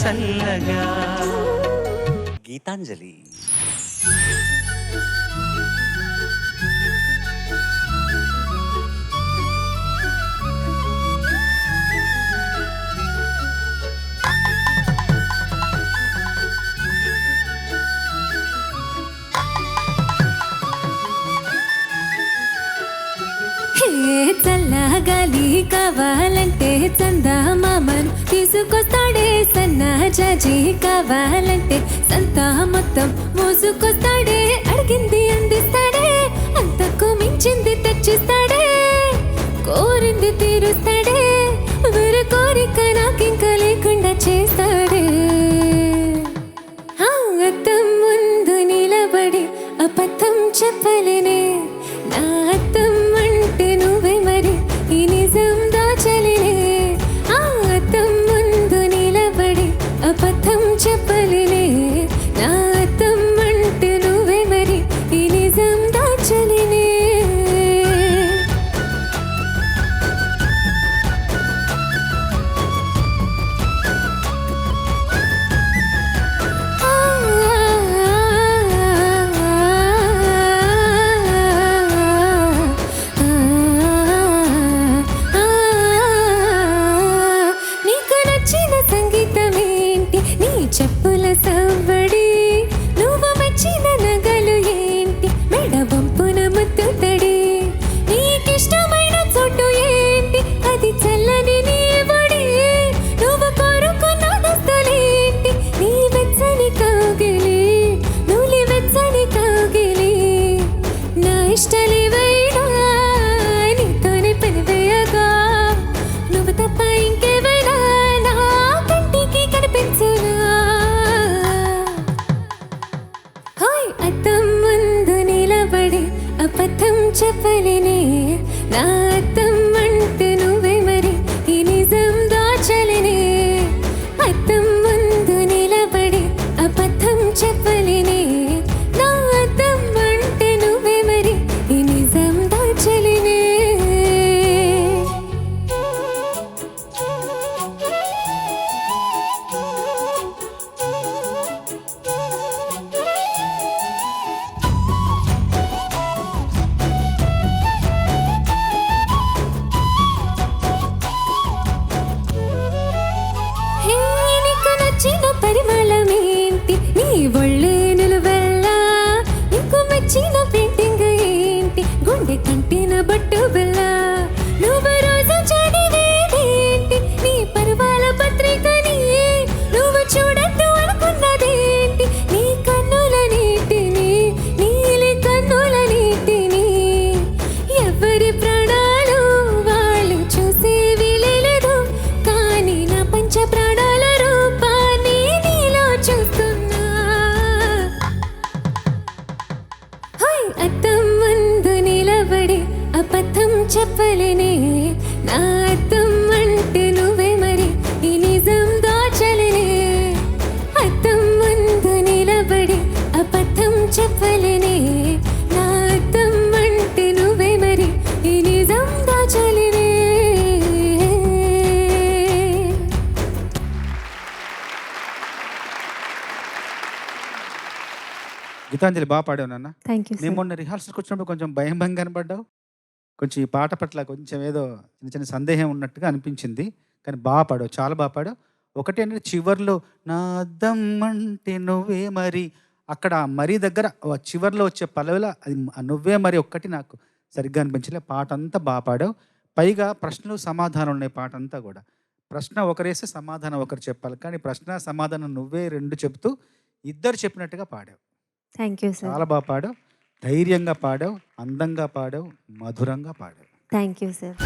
చల్లగా. గీతాంజలి. చల్లగాలి కావాలంటే చందమామను తీసుకొస్తాడే, సన్నాజాజి కావాలంటే సంతా మొత్తం మోసుకొస్తాడే, అడిగింది అందిస్తాడే, అంతకు మించింది తెచ్చిస్తాడే, కోరింది తీరుస్తాడే, వేరే కోరిక నాకింక లేకుండా చేస్తాడే. అద్దం ముందు నిలబడి అబద్ధం చెప్పలేనే, నా అద్దం అంటే నువ్వే మరి ఈ నిజం దాచలేనే. అద్దం ముందు నిలబడి అబద్ధం చెప్పలేనే, నా అద్దం అంటే నువ్వే మరి ఈ నిజం దాచలేనే. చెప్పుల సవ్వడి, నువ్వు వచ్చిన నగలు ఏంటి, మెడ వంపున ముద్దు తడి, నీకిష్టమైన చోటు ఏంటి, అది చల్లని నీ ఒడి, నువ్వు కోరుకున్న దస్తులేంటి, నీ వెచ్చని కౌగిలి, నువ్వు వెచ్చని కౌగిలి, నా ఇష్టాలేవైనా నీతోనే పనివేయగా, నువ్వు తప్ప ఇంకెవైనా నా కంటికి కనిపించునా. అద్దం ముందు నిలబడి అబద్ధం చెప్పలేనే, నా అద్దం అంటే నువ్వే మరి ఈ నిజం దాచలేనే. అద్దం ముందు నిలబడి అబద్ధం చెప్పలేనే, నా అద్దం అంటే నువ్వే మరి ఈ నిజం దాచలేనే. నచ్చిన పరిమళం ఏంటి, నీ ఒళ్ళే నిలువెల్లా, నీకు మెచ్చిన పెయింటింగ్ ఏంటి, గుండె కంటిన బట్టు బెల్ల, నువ్వు రోజు చదివేదేంటి, నీ పర్వాల పత్రికని నువ్వు చూడద్దు అనుకున్నదేంటి, నీ కన్నుల నీటిని, నీలి కన్నుల నీటిని, ఎవరి ప్రాణాలు వాళ్ళు చూసేవి లేదు, కానీ నా పంచ ప్రాణాల అద్దం ముందు నిలబడి అబద్ధం చెప్పలేనే, నా అద్దం అంటే నువ్వే మరి ఈ నిజం దాచలేనే. అద్దం ముందు నిలబడి అబద్ధం చెప్పలేనే, నా అద్దం అంటే నువ్వే మరి ఈ నిజం దాచలేనే. గీతాంజలి బాగా పాడావు నాన్న. Thank you. నేను మొన్న రిహార్సల్కి వచ్చినప్పుడు కొంచెం భయం భయం కనపడ్డావు. కొంచెం ఈ పాట పట్ల కొంచెం ఏదో చిన్న చిన్న సందేహం ఉన్నట్టుగా అనిపించింది, కానీ బాగా పాడావు, చాలా బాగా పాడావు. ఒకటి ఏంటంటే చివర్లో నా అద్దం అంటే నువ్వే మరి, అక్కడ మరీ దగ్గర చివర్లో వచ్చే పల్లవిలో అది నువ్వే మరి ఒక్కటి నాకు సరిగ్గా అనిపించలే. పాట అంతా బాగా పాడావు. పైగా ప్రశ్నలు సమాధానం ఉన్నాయి పాట అంతా కూడా. ప్రశ్న ఒకరేస్తే సమాధానం ఒకరు చెప్పాలి, కానీ ప్రశ్న సమాధానం నువ్వే రెండు చెప్తూ ఇద్దరు చెప్పినట్టుగా పాడావు. Thank you sir. చాలా బాగా పాడావు, ధైర్యంగా పాడావు, అందంగా పాడావు, మధురంగా పాడావు. Thank you sir.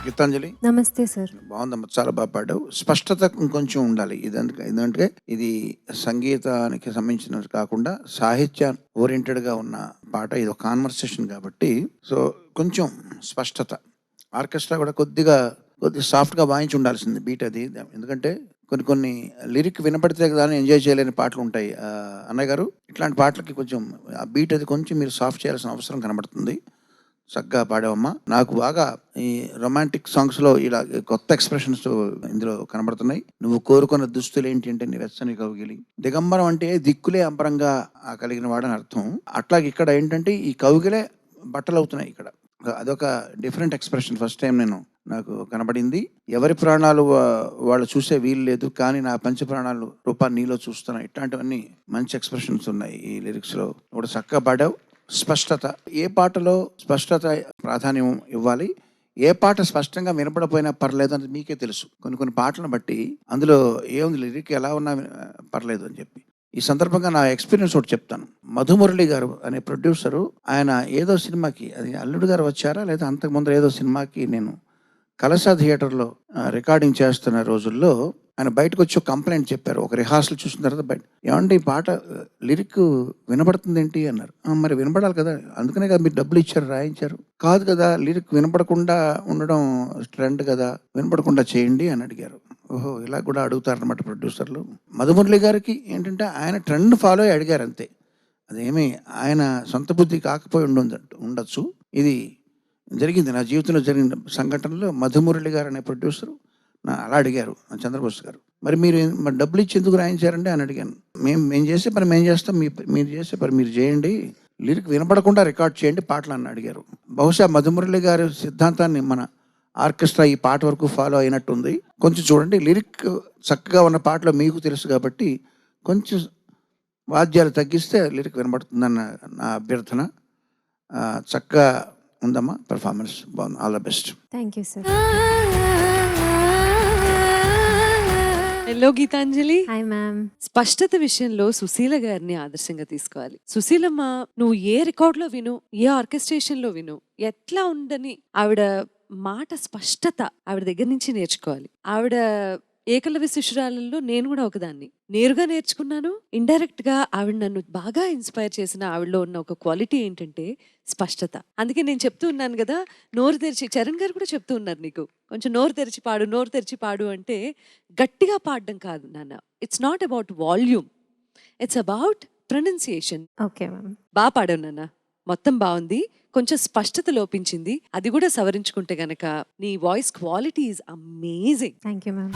గీతాంజలి నమస్తే సార్. బాగుందమ్మా, చాలా బాగా పాడావు. స్పష్టత ఇంకొంచెం ఉండాలి. ఎందుకంటే ఇది సంగీతానికి సంబంధించినది కాకుండా సాహిత్య ఓరియంటెడ్గా ఉన్న పాట, ఇది ఒక కాన్వర్సేషన్ కాబట్టి సో కొంచెం స్పష్టత. ఆర్కెస్ట్రా కూడా కొద్దిగా సాఫ్ట్గా వాయించి ఉండాల్సింది బీట్ అది. ఎందుకంటే కొన్ని లిరిక్ వినపడితే కానీ ఎంజాయ్ చేయలేని పాటలు ఉంటాయి అన్నయ్య గారు. ఇట్లాంటి పాటలకి కొంచెం ఆ బీట్ అది కొంచెం మీరు సాఫ్ట్ చేయాల్సిన అవసరం కనబడుతుంది. చక్కగా పాడావమ్మా. నాకు బాగా ఈ రొమాంటిక్ సాంగ్స్లో ఇలా కొత్త ఎక్స్ప్రెషన్స్ ఇందులో కనబడుతున్నాయి. నువ్వు కోరుకున్న దుస్తులు ఏంటి అంటే నిరసన కౌగిలి. దిగంబరం అంటే దిక్కులే అంబరంగా కలిగిన వాడని అర్థం. అట్లాగే ఇక్కడ ఏంటంటే ఈ కౌగిలే బట్టలు అవుతున్నాయి ఇక్కడ. అదొక డిఫరెంట్ ఎక్స్ప్రెషన్ ఫస్ట్ టైం నాకు కనబడింది. ఎవరి ప్రాణాలు వాళ్ళు చూసే వీలు లేదు, కానీ నా పంచ ప్రాణాలు రూపాన్ని నీలో చూస్తున్నా. ఇట్లాంటివన్నీ మంచి ఎక్స్ప్రెషన్స్ ఉన్నాయి ఈ లిరిక్స్లో. ఇప్పుడు చక్కగా పాడావు. స్పష్టత, ఏ పాటలో స్పష్టత ప్రాధాన్యం ఇవ్వాలి, ఏ పాట స్పష్టంగా వినపడపోయినా పర్లేదు అని మీకే తెలుసు. కొన్ని పాటలను బట్టి అందులో ఏముంది లిరిక్ ఎలా ఉన్నా పర్లేదు అని చెప్పి. ఈ సందర్భంగా నా ఎక్స్పీరియన్స్ ఒకటి చెప్తాను. మధుమురళి గారు అనే ప్రొడ్యూసరు, ఆయన ఏదో సినిమాకి, అది అల్లుడు గారు వచ్చారా లేదా అంతకుముందు ఏదో సినిమాకి నేను కలసా థియేటర్లో రికార్డింగ్ చేస్తున్న రోజుల్లో ఆయన బయటకు వచ్చి ఒక కంప్లైంట్ చెప్పారు. ఒక రిహార్సల్ చూసిన తర్వాత బయట, ఏమంటే ఈ పాట లిరిక్ వినపడుతుంది ఏంటి అన్నారు. మరి వినపడాలి కదా, అందుకనే కదా మీరు డబ్బులు ఇచ్చారు, రాయించారు. కాదు కదా, లిరిక్ వినపడకుండా ఉండడం ట్రెండ్ కదా, వినపడకుండా చేయండి అని అడిగారు. ఓహో, ఇలా కూడా అడుగుతారనమాట ప్రొడ్యూసర్లు. మధుమురళి గారికి ఏంటంటే ఆయన ట్రెండ్ ఫాలో అయ్యి అడిగారు అంతే. అదేమీ ఆయన సొంత బుద్ధి కాకపోయి ఉండొచ్చు. ఇది జరిగింది, నా జీవితంలో జరిగిన సంఘటనలో. మధుమురళి గారు అనే ప్రొడ్యూసరు అలా అడిగారు చంద్రబోస్ గారు, మరి డబ్బులు ఇచ్చి ఎందుకు రాయించారండి అని అడిగాను. మేము చేసే పని మేము చేస్తాం, మీరు చేసే పని మీరు చేయండి, లిరిక్ వినపడకుండా రికార్డ్ చేయండి పాటలు అని అడిగారు. బహుశా మధుమురళి గారి సిద్ధాంతాన్ని మన ఆర్కెస్ట్రా ఈ పాట వరకు ఫాలో అయినట్టుంది. కొంచెం చూడండి, లిరిక్ చక్కగా ఉన్న పాటలో మీకు తెలుసు కాబట్టి కొంచెం వాద్యాలు తగ్గిస్తే లిరిక్ వినబడుతుందన్న నా అభ్యర్థన. చక్కగా ఉందమ్మా, పెర్ఫార్మెన్స్ బాగుంది. All the best. Thank you sir. Hello Geetanjali. Hi ma'am. స్పష్టత విషయంలో సుశీల గారిని ఆదర్శంగా తీసుకోవాలి. సుశీలమ్మ, నువ్వు ఏ రికార్డ్ లో విను, ఏ ఆర్కెస్ట్రేషన్ లో విను, ఎట్లా ఉండని ఆవిడ మాట స్పష్టత ఆవిడ దగ్గర నుంచి నేర్చుకోవాలి. ఆవిడ ఏకలవ్య శిష్యురాలలో నేను కూడా ఒకదాన్ని. నేరుగా నేర్చుకున్నాను, ఇండైరెక్ట్ గా ఆవిడ నన్ను బాగా ఇన్స్పైర్ చేసిన ఆవిడలో ఉన్న ఒక క్వాలిటీ ఏంటంటే స్పష్టత. అందుకే నేను చెప్తూ ఉన్నాను కదా, నోరు తెరిచి, చరణ్ గారు కూడా చెప్తూ ఉన్నారు నీకు కొంచెం నోరు తెరిచి పాడు, నోరు తెరిచి పాడు అంటే గట్టిగా పాడడం కాదు నాన్న. It's not about volume, it's about pronunciation. Okay ma'am. బాగా పాడావు నాన్న, మొత్తం బాగుంది. కొంచెం స్పష్టత లోపించింది, అది కూడా సవరించుకుంటే గనక నీ voice quality is amazing. Thank you ma'am.